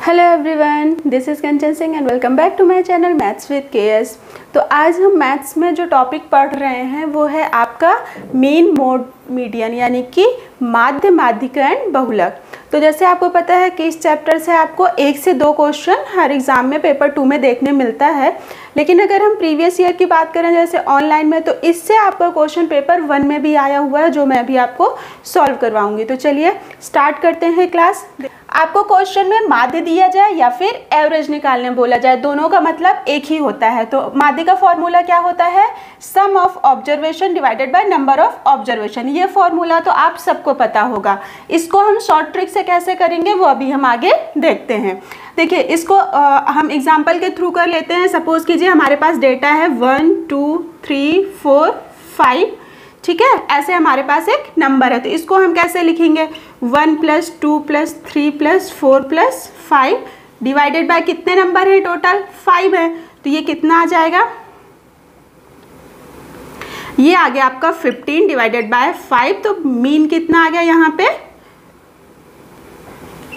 Hello everyone, this is Kanchan Singh and welcome back to my channel maths with KS. तो आज हम maths में जो टॉपिक पढ़ रहे हैं वो है आपका मीन, मोड, मीडियन, यानी कि माध्य, माध्यिका एंड बहुलक। तो जैसे आपको पता है कि इस चैप्टर से आपको 1 से 2 क्वेश्चन हर एग्ज़ाम में पेपर 2 में देखने मिलता है। लेकिन अगर हम प्रीवियस ईयर की बात करें जैसे ऑनलाइन में, तो इससे आपका क्वेश्चन पेपर 1 में भी आया हुआ है, जो मैं अभी आपको सॉल्व करवाऊंगी। तो चलिए स्टार्ट करते हैं क्लास। आपको क्वेश्चन में माध्य दिया जाए या फिर एवरेज निकालने बोला जाए, दोनों का मतलब एक ही होता है। तो माध्य का फॉर्मूला क्या होता है? Sum of observation divided by number of observation. ये फॉर्मूला तो आप सबको पता होगा। इसको हम शॉर्ट ट्रिक से कैसे करेंगे वो अभी हम आगे देखते हैं। देखिए, इसको हम एग्जाम्पल के थ्रू कर लेते हैं। सपोज कीजिए हमारे पास डेटा है 1 2 3 4 5, ठीक है। ऐसे हमारे पास एक नंबर है, तो इसको हम कैसे लिखेंगे? 1 + 2 + 3 + 4 + 5 डिवाइडेड बाय कितने नंबर हैं? टोटल 5 है। तो ये कितना आ जाएगा? ये आ गया आपका 15 डिवाइडेड बाय 5। तो मीन कितना आ गया यहाँ पे?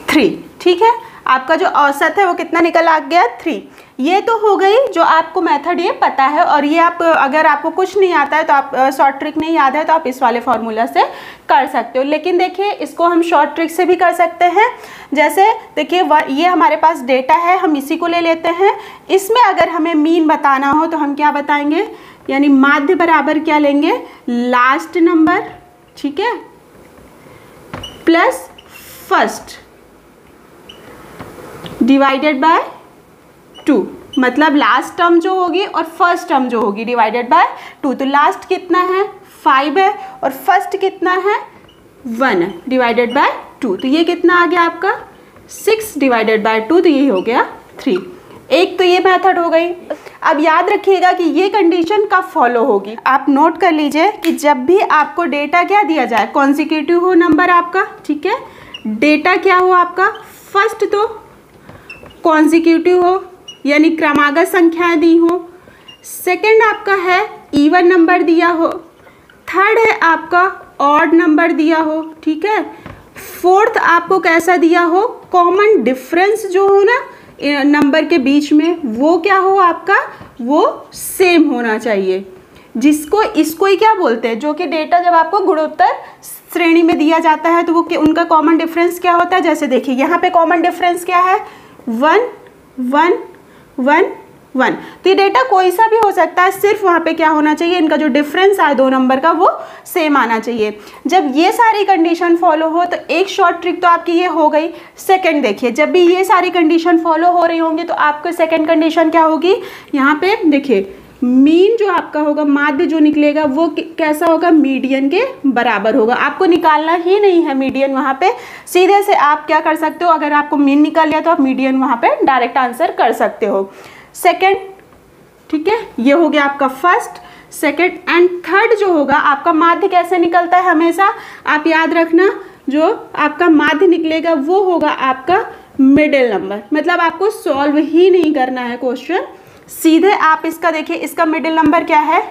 3, ठीक है। आपका जो औसत है वो कितना निकल आ गया? 3। ये तो हो गई जो आपको मेथड ये पता है, और ये आप अगर आपको कुछ नहीं आता है तो आप शॉर्ट ट्रिक नहीं याद है तो आप इस वाले फॉर्मूला से कर सकते हो। लेकिन देखिए, इसको हम शॉर्ट ट्रिक से भी कर सकते हैं। जैसे देखिए, ये हमारे पास डेटा है, हम इसी को ले लेते हैं। इसमें अगर हमें मीन बताना हो तो हम क्या बताएंगे? यानी माध्य बराबर क्या लेंगे? लास्ट नंबर, ठीक है, प्लस फर्स्ट डिवाइडेड बाय 2। मतलब लास्ट टर्म जो होगी और फर्स्ट टर्म जो होगी डिवाइडेड बाय 2। तो लास्ट कितना है? 5 है, और फर्स्ट कितना है? 1 है, डिवाइडेड बाय 2। तो ये कितना आ गया आपका? 6 डिवाइडेड बाय 2। तो ये हो गया 3। एक तो ये मेथड हो गई। अब याद रखिएगा कि ये कंडीशन कब फॉलो होगी। आप नोट कर लीजिए कि जब भी आपको डेटा क्या दिया जाए, कॉन्सिक्यूटिव हो नंबर आपका, ठीक है, डेटा क्या हो आपका? फर्स्ट तो कॉन्सिक्यूटिव हो, यानी क्रमागत संख्याएं दी हो। सेकंड आपका है इवन नंबर दिया हो। थर्ड है आपका ऑड नंबर दिया हो, ठीक है। फोर्थ आपको कैसा दिया हो? कॉमन डिफरेंस जो हो ना नंबर के बीच में, वो क्या हो आपका? वो सेम होना चाहिए। जिसको इसको ही क्या बोलते हैं? जो कि डेटा जब आपको गुणोत्तर श्रेणी में दिया जाता है तो वो उनका कॉमन डिफरेंस क्या होता है? जैसे देखिए यहाँ पे कॉमन डिफरेंस क्या है? 1 1 1 1। तो ये डेटा कोई सा भी हो सकता है, सिर्फ वहाँ पे क्या होना चाहिए? इनका जो डिफरेंस आए दो नंबर का वो सेम आना चाहिए। जब ये सारी कंडीशन फॉलो हो तो एक शॉर्ट ट्रिक तो आपकी ये हो गई। सेकंड देखिए, जब भी ये सारी कंडीशन फॉलो हो रही होंगी तो आपको सेकंड कंडीशन क्या होगी? यहाँ पे देखिए, मीन जो आपका होगा, माध्य जो निकलेगा वो कैसा होगा? मीडियन के बराबर होगा। आपको निकालना ही नहीं है मीडियन, वहाँ पे सीधे से आप क्या कर सकते हो? अगर आपको मीन निकाल लिया तो आप मीडियन वहाँ पे डायरेक्ट आंसर कर सकते हो। सेकंड, ठीक है, ये हो गया आपका फर्स्ट। सेकंड एंड थर्ड जो होगा आपका माध्य कैसे निकलता है? हमेशा आप याद रखना, जो आपका माध्य निकलेगा वो होगा आपका मिडिल नंबर। मतलब आपको सॉल्व ही नहीं करना है क्वेश्चन, सीधे आप इसका देखिए, इसका मिडिल नंबर क्या है?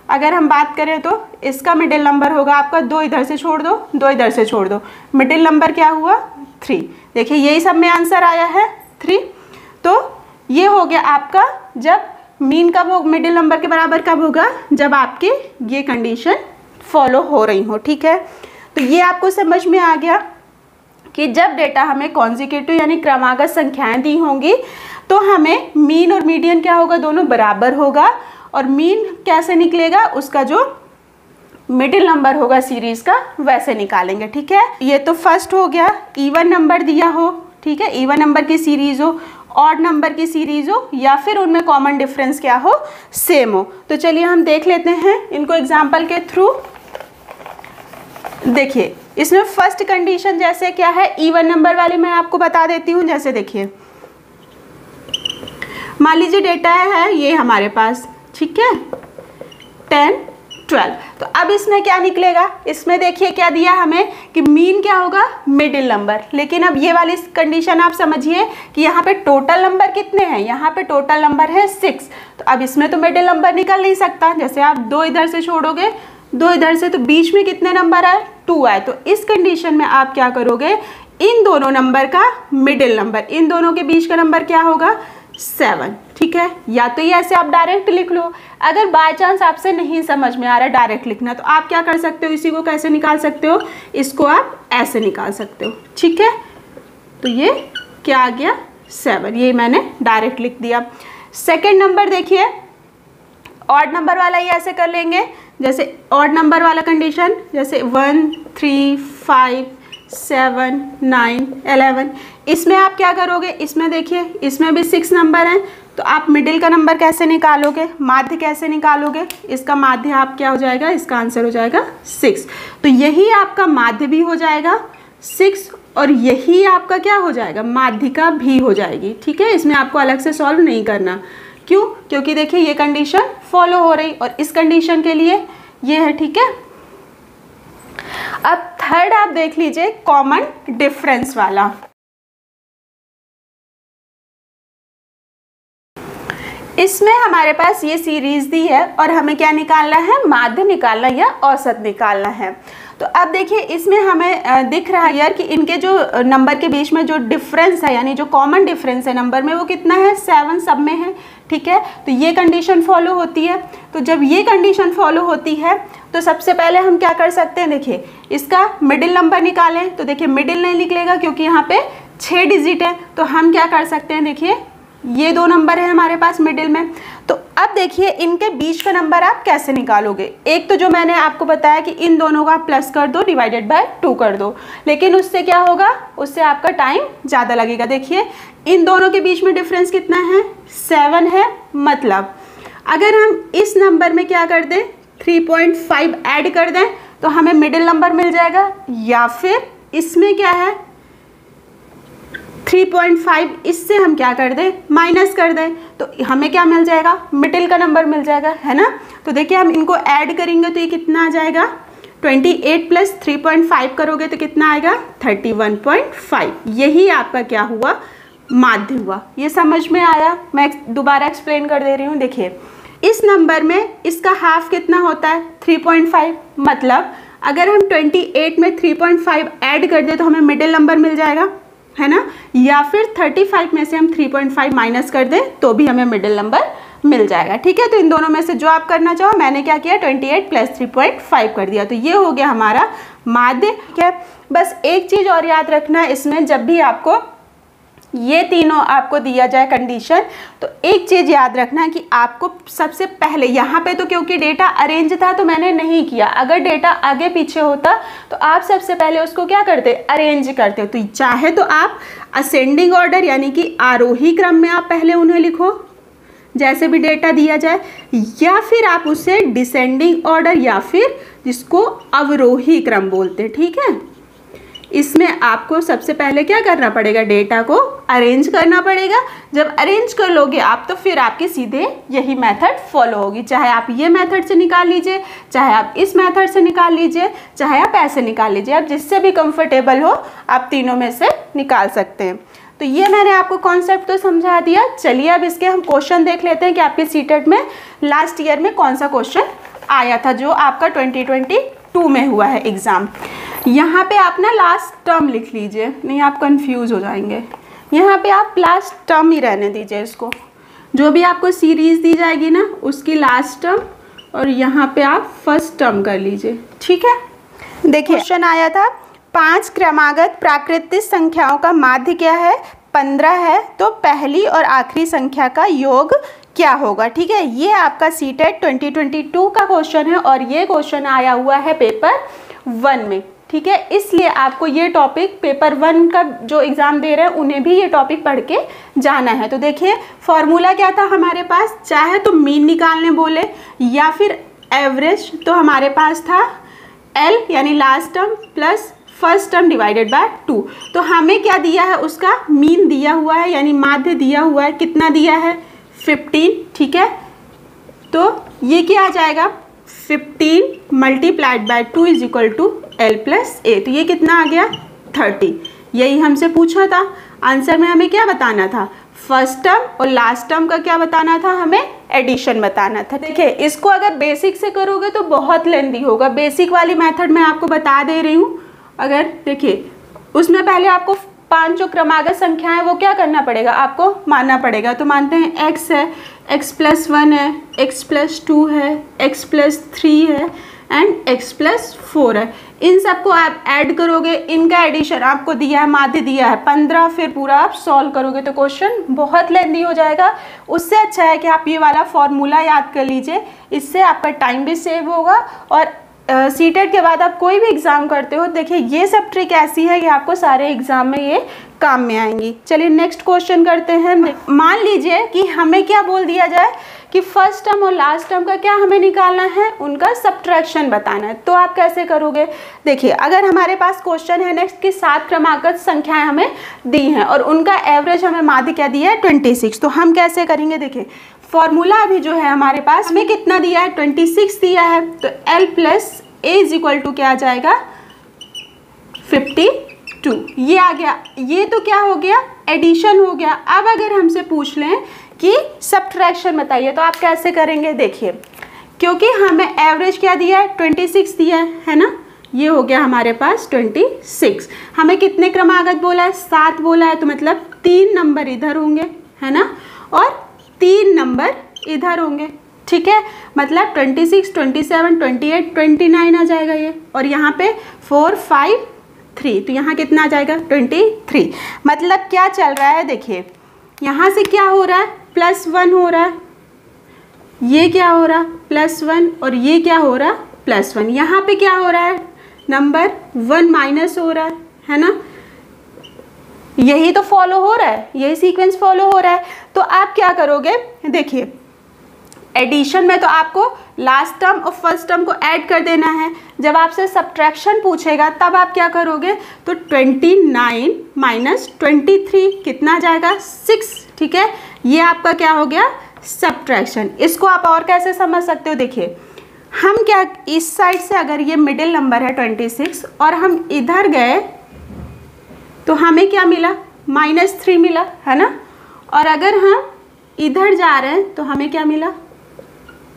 अगर हम बात करें तो इसका मिडिल नंबर होगा आपका 2 इधर से छोड़ दो, 2 इधर से छोड़ दो, मिडिल नंबर क्या हुआ? 3। देखिए यही सब में आंसर आया है 3। तो ये हो गया आपका, जब मीन कब हो, मिडिल नंबर के बराबर कब होगा? जब आपकी ये कंडीशन फॉलो हो रही हो, ठीक है। तो ये आपको समझ में आ गया कि जब डेटा हमें कॉन्सिक्यूटिव यानी क्रमागत संख्याएं दी होंगी तो हमें मीन और मीडियन क्या होगा? दोनों बराबर होगा। और मीन कैसे निकलेगा? उसका जो मिडिल नंबर होगा सीरीज का वैसे निकालेंगे, ठीक है। ये तो फर्स्ट हो गया, इवन नंबर दिया हो, ठीक है, इवन नंबर की सीरीज हो, ऑड नंबर की सीरीज हो, या फिर उनमें कॉमन डिफरेंस क्या हो? सेम हो। तो चलिए हम देख लेते हैं इनको एग्जाम्पल के थ्रू। देखिए, इसमें फर्स्ट कंडीशन जैसे क्या है? इवन नंबर वाली मैं आपको बता देती हूँ। जैसे देखिए, मान लीजिए डेटा है ये हमारे पास, ठीक है, 10 12। तो अब इसमें क्या निकलेगा? इसमें देखिए क्या दिया हमें कि मीन क्या होगा? Middle number. लेकिन अब ये वाली कंडीशन आप समझिए कि यहाँ पे टोटल नंबर कितने हैं? यहाँ पे टोटल नंबर है 6। तो अब इसमें तो मिडिल नंबर निकल नहीं सकता। जैसे आप 2 इधर से छोड़ोगे, 2 इधर से, तो बीच में कितने नंबर आए? 2 आए। तो इस कंडीशन में आप क्या करोगे? इन दोनों नंबर का मिडिल नंबर, इन दोनों के बीच का नंबर क्या होगा 7, ठीक है। या तो ये ऐसे आप डायरेक्ट लिख लो, अगर बाय चांस आपसे नहीं समझ में आ रहा डायरेक्ट लिखना तो आप क्या कर सकते हो, इसी को कैसे निकाल सकते हो, इसको आप ऐसे निकाल सकते हो, ठीक है। तो ये क्या आ गया 7, ये मैंने डायरेक्ट लिख दिया। सेकेंड नंबर देखिए, ऑड नंबर वाला ये ऐसे कर लेंगे, जैसे ऑड नंबर वाला कंडीशन, जैसे 1 3 5 7 9 11, इसमें आप क्या करोगे, इसमें देखिए इसमें भी 6 नंबर हैं, तो आप मिडिल का नंबर कैसे निकालोगे, माध्य कैसे निकालोगे, इसका माध्य आप क्या हो जाएगा, इसका आंसर हो जाएगा 6। तो यही आपका माध्य भी हो जाएगा 6 और यही आपका क्या हो जाएगा, माध्यिका भी हो जाएगी, ठीक है। इसमें आपको अलग से सॉल्व नहीं करना, क्यों, क्योंकि देखिए ये कंडीशन फॉलो हो रही और इस कंडीशन के लिए ये है, ठीक है। अब थर्ड आप देख लीजिए कॉमन डिफरेंस वाला। इसमें हमारे पास ये सीरीज दी है और हमें क्या निकालना है, माध्य निकालना या औसत निकालना है। तो अब देखिए इसमें हमें दिख रहा है यार कि इनके जो नंबर के बीच में जो डिफरेंस है, यानी जो कॉमन डिफरेंस है नंबर में, वो कितना है 7 सब में है, ठीक है। तो ये कंडीशन फॉलो होती है। तो जब ये कंडीशन फॉलो होती है तो सबसे पहले हम क्या कर सकते हैं, देखिए इसका मिडिल नंबर निकालें। तो देखिए मिडिल नहीं निकलेगा क्योंकि यहाँ पे 6 डिजिट है, तो हम क्या कर सकते हैं, देखिए ये 2 नंबर है हमारे पास मिडिल में। तो अब देखिए इनके बीच का नंबर आप कैसे निकालोगे। एक तो जो मैंने आपको बताया कि इन दोनों का प्लस कर दो, डिवाइडेड बाय 2 कर दो, लेकिन उससे क्या होगा, उससे आपका टाइम ज़्यादा लगेगा। देखिए इन दोनों के बीच में डिफरेंस कितना है, 7 है। मतलब अगर हम इस नंबर में क्या कर दें, 3.5 ऐड कर दें तो हमें मिडिल नंबर मिल जाएगा, या फिर इसमें क्या है 3.5, इससे हम क्या कर दें, माइनस कर दें, तो हमें क्या मिल जाएगा, मिडिल का नंबर मिल जाएगा, है ना। तो देखिए हम इनको ऐड करेंगे तो ये कितना आ जाएगा, 28 प्लस 3.5 करोगे तो कितना आएगा 31.5। यही आपका क्या हुआ, माध्य हुआ। ये समझ में आया, मैं दोबारा एक्सप्लेन कर दे रही हूँ। देखिए इस नंबर में इसका हाफ कितना होता है 3.5, मतलब अगर हम 28 में 3.5 ऐड कर दे तो हमें मिडिल नंबर मिल जाएगा, है ना। या फिर 35 में से हम 3.5 माइनस कर दें तो भी हमें मिडिल नंबर मिल जाएगा, ठीक है। तो इन दोनों में से जो आप करना चाहो, मैंने क्या किया 28 प्लस 3.5 कर दिया, तो ये हो गया हमारा माध्य, ठीक है। बस एक चीज़ और याद रखना है इसमें, जब भी आपको ये तीनों आपको दिया जाए कंडीशन, तो एक चीज़ याद रखना है कि आपको सबसे पहले यहाँ पे तो क्योंकि डेटा अरेंज था तो मैंने नहीं किया, अगर डेटा आगे पीछे होता तो आप सबसे पहले उसको क्या करते, अरेंज करते। तो चाहे तो आप असेंडिंग ऑर्डर यानी कि आरोही क्रम में आप पहले उन्हें लिखो जैसे भी डेटा दिया जाए, या फिर आप उसे डिसेंडिंग ऑर्डर या फिर जिसको अवरोही क्रम बोलते हैं, ठीक है। इसमें आपको सबसे पहले क्या करना पड़ेगा, डेटा को अरेंज करना पड़ेगा। जब अरेंज कर लोगे आप तो फिर आपकी सीधे यही मेथड फॉलो होगी, चाहे आप ये मेथड से निकाल लीजिए, चाहे आप इस मेथड से निकाल लीजिए, चाहे आप ऐसे निकाल लीजिए, आप जिससे भी कंफर्टेबल हो आप तीनों में से निकाल सकते हैं। तो ये मैंने आपको कॉन्सेप्ट तो समझा दिया। चलिए अब इसके हम क्वेश्चन देख लेते हैं कि आपके सीटेट में लास्ट ईयर में कौन सा क्वेश्चन आया था जो आपका 2022 में हुआ है एग्ज़ाम। यहाँ पे आप ना लास्ट टर्म लिख लीजिए, नहीं आप कंफ्यूज हो जाएंगे। यहाँ पे आप लास्ट टर्म ही रहने दीजिए इसको, जो भी आपको सीरीज़ दी जाएगी ना उसकी लास्ट टर्म, और यहाँ पे आप फर्स्ट टर्म कर लीजिए, ठीक है। देखिए क्वेश्चन आया था 5 क्रमागत प्राकृतिक संख्याओं का माध्य क्या है, 15 है, तो पहली और आखिरी संख्या का योग क्या होगा, ठीक है। ये आपका सीटेट 2022 का क्वेश्चन है और ये क्वेश्चन आया हुआ है पेपर 1 में, ठीक है। इसलिए आपको ये टॉपिक पेपर 1 का जो एग्ज़ाम दे रहे हैं उन्हें भी ये टॉपिक पढ़ के जाना है। तो देखिए फॉर्मूला क्या था हमारे पास, चाहे तो मीन निकालने बोले या फिर एवरेज, तो हमारे पास था L यानी last term plus first term divided by 2। तो हमें क्या दिया है, उसका मीन दिया हुआ है यानी माध्य दिया हुआ है, कितना दिया है 15, ठीक है। तो ये क्या आ जाएगा 15 multiplied by 2 is equal to L plus A, तो ये कितना आ गया 30। यही हमसे पूछा था, आंसर में हमें क्या बताना था, फर्स्ट टर्म और लास्ट टर्म का क्या बताना था, हमें एडिशन बताना था। देखिए इसको अगर बेसिक से करोगे तो बहुत लेंदी होगा, बेसिक वाली मेथड मैं आपको बता दे रही हूँ। अगर देखिए उसमें पहले आपको 5 जो क्रमागत संख्या है वो क्या करना पड़ेगा, आपको मानना पड़ेगा। तो मानते हैं x है, x+1 है, x+2 है, x+3 है एंड x+4 है। इन सबको आप ऐड करोगे, इनका एडिशन आपको दिया है, माध्य दिया है 15, फिर पूरा आप सॉल्व करोगे तो क्वेश्चन बहुत लेंथी हो जाएगा। उससे अच्छा है कि आप ये वाला फॉर्मूला याद कर लीजिए, इससे आपका टाइम भी सेव होगा और सीटेट के बाद आप कोई भी एग्ज़ाम करते हो, देखिए ये सब ट्रिक ऐसी है कि आपको सारे एग्ज़ाम में ये काम में आएंगी। चलिए नेक्स्ट क्वेश्चन करते हैं। मान लीजिए कि हमें क्या बोल दिया जाए कि फर्स्ट टर्म और लास्ट टर्म का क्या हमें निकालना है, उनका सब्ट्रैक्शन बताना है। तो आप कैसे करोगे, देखिए अगर हमारे पास क्वेश्चन है नेक्स्ट की 7 क्रमागत संख्याएं हमें दी हैं और उनका एवरेज हमें माध्य क्या दिया है 26, तो हम कैसे करेंगे, देखिए फॉर्मूला अभी जो है हमारे पास हमें कितना दिया है 26 दिया है, तो L+A क्या आ जाएगा 52, ये आ गया। ये तो क्या हो गया, एडिशन हो गया। अब अगर हमसे पूछ लें कि सब्ट्रैक्शन बताइए तो आप कैसे करेंगे, देखिए क्योंकि हमें एवरेज क्या दिया है 26 दिया है ना, ये हो गया हमारे पास 26। हमें कितने क्रमागत बोला है, 7 बोला है, तो मतलब 3 नंबर इधर होंगे है ना और 3 नंबर इधर होंगे, ठीक है। मतलब 26, 27, 28, 29 आ जाएगा ये, और यहाँ पे 4, 5, 3, तो यहाँ कितना आ जाएगा 23। मतलब क्या चल रहा है, देखिए यहाँ से क्या हो रहा है +1 हो रहा है, ये क्या हो रहा +1 और ये क्या हो रहा +1। यहाँ पे क्या हो रहा है, नंबर 1 माइनस हो रहा है ना, यही तो फॉलो हो रहा है, यही सीक्वेंस फॉलो हो रहा है। तो आप क्या करोगे, देखिए एडिशन में तो आपको लास्ट टर्म और फर्स्ट टर्म को ऐड कर देना है। जब आपसे सब्ट्रैक्शन पूछेगा तब आप क्या करोगे, तो 29 माइनस 23 कितना आ जाएगा 6, ठीक है। ये आपका क्या हो गया सब्ट्रैक्शन। इसको आप और कैसे समझ सकते हो, देखिए हम क्या इस साइड से अगर ये मिडिल नंबर है 26 और हम इधर गए तो हमें क्या मिला -3 मिला है ना, और अगर हम इधर जा रहे हैं तो हमें क्या मिला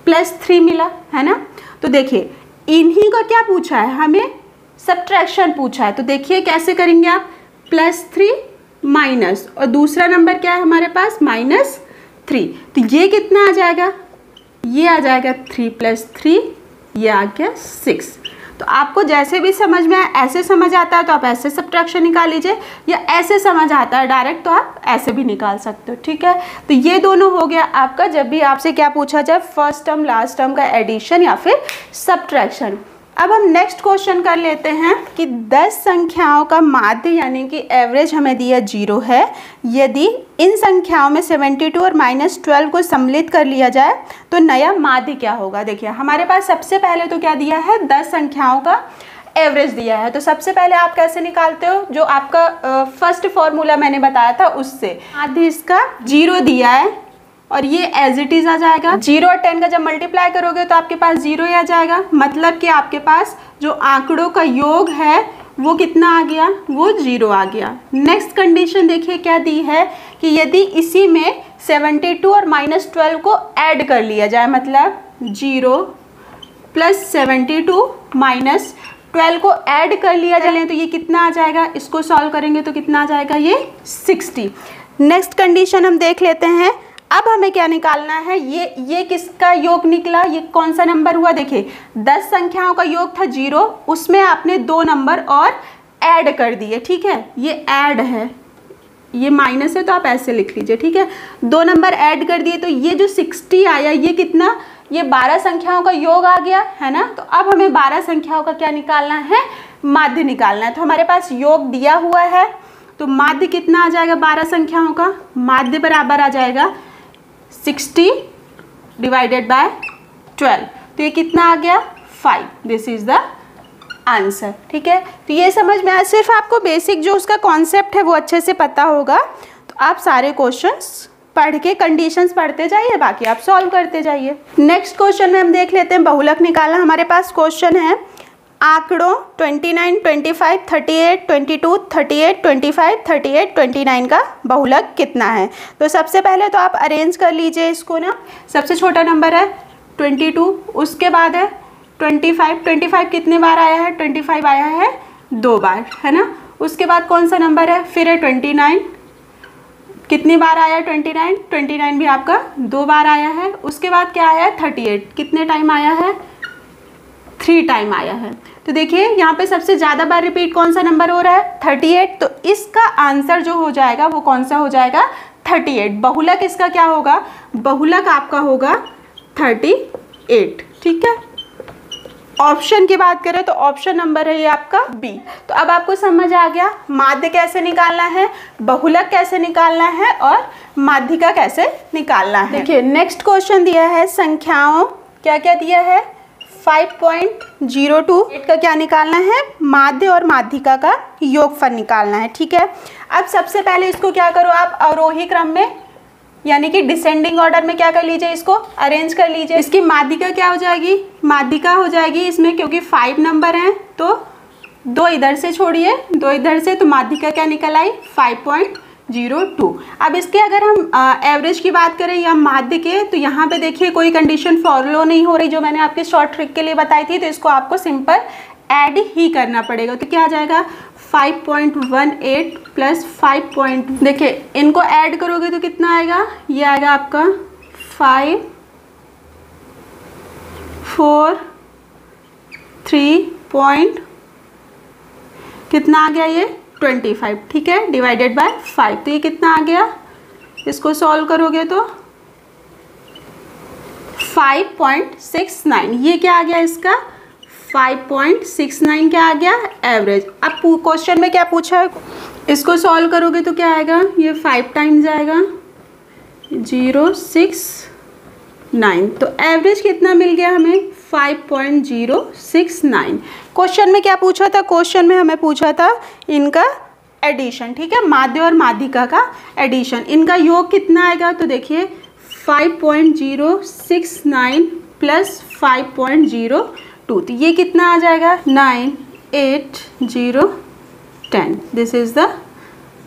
+3 मिला है ना। तो देखिए इन्हीं का क्या पूछा है, हमें सब्ट्रैक्शन पूछा है। तो देखिए कैसे करेंगे आप, +3 माइनस और दूसरा नंबर क्या है हमारे पास -3, तो ये कितना आ जाएगा, ये आ जाएगा 3 + 3, ये आ गया 6। तो आपको जैसे भी समझ में आए, ऐसे समझ आता है तो आप ऐसे सब्ट्रैक्शन निकाल लीजिए, या ऐसे समझ आता है डायरेक्ट तो आप ऐसे भी निकाल सकते हो, ठीक है। तो ये दोनों हो गया आपका, जब भी आपसे क्या पूछा जाए फर्स्ट टर्म लास्ट टर्म का एडिशन या फिर सब्ट्रैक्शन। अब हम नेक्स्ट क्वेश्चन कर लेते हैं कि 10 संख्याओं का माध्य यानी कि एवरेज हमें दिया 0 है। यदि इन संख्याओं में 72 और -12 को सम्मिलित कर लिया जाए तो नया माध्य क्या होगा। देखिए हमारे पास सबसे पहले तो क्या दिया है, 10 संख्याओं का एवरेज दिया है। तो सबसे पहले आप कैसे निकालते हो, जो आपका फर्स्ट फॉर्मूला मैंने बताया था उससे। माध्य इसका 0 दिया है और ये एज इट इज आ जाएगा। 0 और 10 का जब मल्टीप्लाई करोगे तो आपके पास 0 ही आ जाएगा, मतलब कि आपके पास जो आंकड़ों का योग है वो कितना आ गया, वो 0 आ गया। नेक्स्ट कंडीशन देखिए क्या दी है कि यदि इसी में 72 और -12 को ऐड कर लिया जाए, मतलब 0 + 72 -12 को ऐड कर लिया जाए तो ये कितना आ जाएगा, इसको सॉल्व करेंगे तो कितना आ जाएगा, ये 60। नेक्स्ट कंडीशन हम देख लेते हैं। अब हमें क्या निकालना है, ये किसका योग निकला, ये कौन सा नंबर हुआ, देखिए 10 संख्याओं का योग था 0, उसमें आपने 2 नंबर और ऐड कर दिए, ठीक है। ये ऐड है, ये माइनस है तो आप ऐसे लिख लीजिए, ठीक है। 2 नंबर ऐड कर दिए तो ये जो 60 आया, ये कितना, ये 12 संख्याओं का योग आ गया है ना। तो अब हमें 12 संख्याओं का क्या निकालना है, माध्य निकालना है। तो हमारे पास योग दिया हुआ है तो माध्य कितना आ जाएगा, 12 संख्याओं का माध्य बराबर आ जाएगा 60 / 12, तो ये कितना आ गया 5। दिस इज द आंसर, ठीक है। तो ये समझ में आया, सिर्फ आपको बेसिक जो उसका कॉन्सेप्ट है वो अच्छे से पता होगा तो आप सारे क्वेश्चंस पढ़ के कंडीशंस पढ़ते जाइए, बाकी आप सॉल्व करते जाइए। नेक्स्ट क्वेश्चन में हम देख लेते हैं बहुलक निकालना। हमारे पास क्वेश्चन है आंकड़ों 29, 25, 38, 22, 38, 25, 38, 29 का बहुलक कितना है। तो सबसे पहले तो आप अरेंज कर लीजिए इसको ना। सबसे छोटा नंबर है 22, उसके बाद है 25। 25 कितने बार आया है, 25 आया है 2 बार है ना। उसके बाद कौन सा नंबर है, फिर है 29, कितनी बार आया 29, 29 भी आपका 2 बार आया है। उसके बाद क्या आया है 38, कितने टाइम आया है, 3 टाइम आया है। तो देखिए यहाँ पे सबसे ज़्यादा बार रिपीट कौन सा नंबर हो रहा है, 38, तो इसका आंसर जो हो जाएगा वो कौन सा हो जाएगा, 38। बहुलक इसका क्या होगा, बहुलक आपका होगा 38, ठीक है। ऑप्शन की बात करें तो ऑप्शन नंबर है ये आपका बी। तो अब आपको समझ आ गया माध्य कैसे निकालना है, बहुलक कैसे निकालना है और माध्यिका कैसे निकालना है। देखिए नेक्स्ट क्वेश्चन दिया है संख्याओं, क्या क्या दिया है, 5.02 का क्या निकालना है, माध्य और माध्यिका का योगफल निकालना है, ठीक है। अब सबसे पहले इसको क्या करो आप, अवरोही क्रम में यानी कि डिसेंडिंग ऑर्डर में क्या कर लीजिए, इसको अरेंज कर लीजिए। इसकी माध्यिका क्या हो जाएगी, माध्यिका हो जाएगी इसमें, क्योंकि 5 नंबर हैं तो 2 इधर से छोड़िए, 2 इधर से, तो माध्यिका क्या निकल आई 5.02। अब इसके अगर हम एवरेज की बात करें या माध्य के, तो यहाँ पे देखिए कोई कंडीशन फॉलो नहीं हो रही जो मैंने आपके शॉर्ट ट्रिक के लिए बताई थी, तो इसको आपको सिंपल ऐड ही करना पड़ेगा। तो क्या आ जाएगा 5.18 प्लस 5. देखिए इनको ऐड करोगे तो कितना आएगा, ये आएगा आपका 5, 4, 3. कितना आ गया ये 25, ठीक है, डिवाइडेड बाय 5। तो ये कितना आ गया, इसको सॉल्व करोगे तो 5.69, ये क्या आ गया इसका 5.69 क्या आ गया एवरेज। अब क्वेश्चन में क्या पूछा है, इसको सॉल्व करोगे तो क्या आएगा, ये 5 टाइम्स आएगा 069, तो एवरेज कितना मिल गया हमें 5.069। क्वेश्चन में क्या पूछा था, क्वेश्चन में हमें पूछा था इनका एडिशन, ठीक है, माध्य और माध्यिका का एडिशन, इनका योग कितना आएगा। तो देखिए 5.069 प्लस 5.02, तो ये कितना आ जाएगा 9, 8, 0, 10। This is the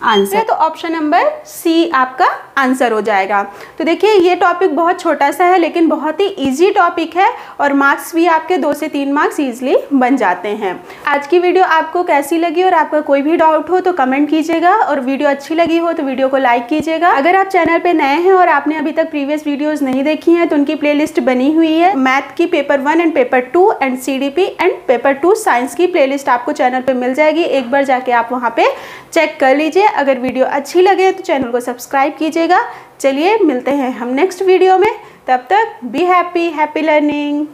answer. तो ऑप्शन नंबर सी आपका आंसर हो जाएगा। तो देखिए ये टॉपिक बहुत छोटा सा है लेकिन बहुत ही इजी टॉपिक है और मार्क्स भी आपके 2 से 3 मार्क्स ईजिली बन जाते हैं। आज की वीडियो आपको कैसी लगी और आपका कोई भी डाउट हो तो कमेंट कीजिएगा, और वीडियो अच्छी लगी हो तो वीडियो को लाइक कीजिएगा। अगर आप चैनल पर नए हैं और आपने अभी तक प्रीवियस वीडियोज़ नहीं देखी हैं तो उनकी प्ले लिस्ट बनी हुई है। मैथ की paper 1 and paper 2 and CDP and paper 2 science की प्ले लिस्ट आपको चैनल पर मिल जाएगी, एक बार जाके आप वहाँ पर चेक कर लीजिए। अगर वीडियो अच्छी लगे तो चैनल को सब्सक्राइब कीजिएगा। चलिए मिलते हैं हम नेक्स्ट वीडियो में, तब तक बी हैप्पी, हैप्पी लर्निंग।